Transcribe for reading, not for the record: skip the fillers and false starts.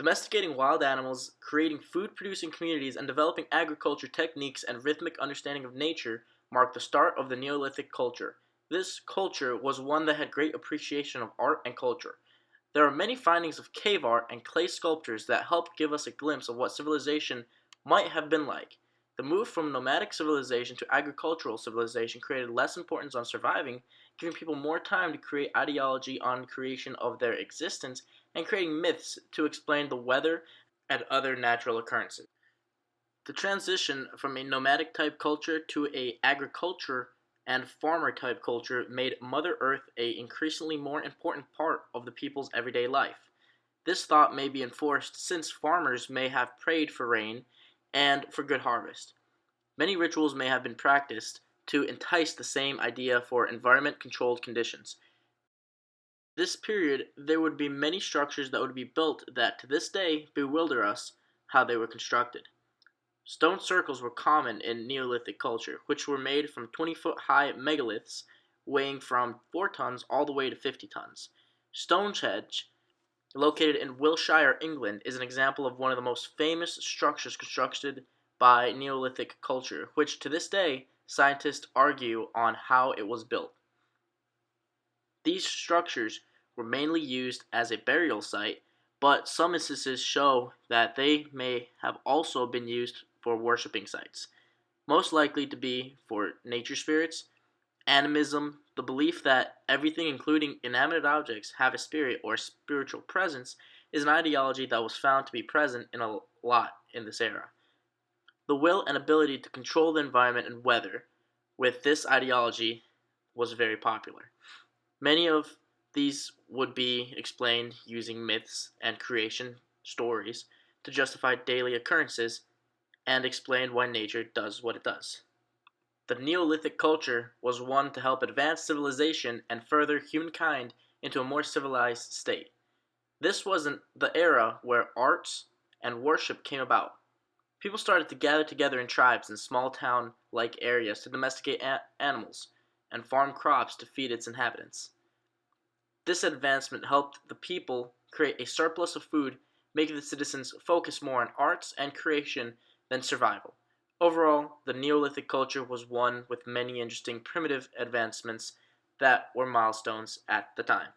Domesticating wild animals, creating food-producing communities, and developing agriculture techniques and rhythmic understanding of nature marked the start of the Neolithic culture. This culture was one that had great appreciation of art and culture. There are many findings of cave art and clay sculptures that help give us a glimpse of what civilization might have been like. The move from nomadic civilization to agricultural civilization created less importance on surviving, giving people more time to create ideology on creation of their existence and creating myths to explain the weather and other natural occurrences. The transition from a nomadic type culture to a agriculture and farmer type culture made Mother Earth a increasingly more important part of the people's everyday life. This thought may be enforced since farmers may have prayed for rain and for good harvest. Many rituals may have been practiced to entice the same idea for environment controlled conditions. This period, there would be many structures that would be built that to this day bewilder us how they were constructed. Stone circles were common in Neolithic culture, which were made from 20-foot high megaliths weighing from 4 tons all the way to 50 tons. Stonehenge, located in Wiltshire, England, is an example of one of the most famous structures constructed by Neolithic culture, which to this day scientists argue on how it was built. These structures were mainly used as a burial site, but some instances show that they may have also been used for worshipping sites, most likely to be for nature spirits. Animism, the belief that everything, including inanimate objects, have a spirit or spiritual presence, is an ideology that was found to be present in a lot in this era. The will and ability to control the environment and weather with this ideology was very popular. Many of these would be explained using myths and creation stories to justify daily occurrences and explain why nature does what it does. The Neolithic culture was one to help advance civilization and further humankind into a more civilized state. This wasn't the era where arts and worship came about. People started to gather together in tribes in small town like areas to domesticate animals and farm crops to feed its inhabitants. This advancement helped the people create a surplus of food, making the citizens focus more on arts and creation than survival. Overall, the Neolithic culture was one with many interesting primitive advancements that were milestones at the time.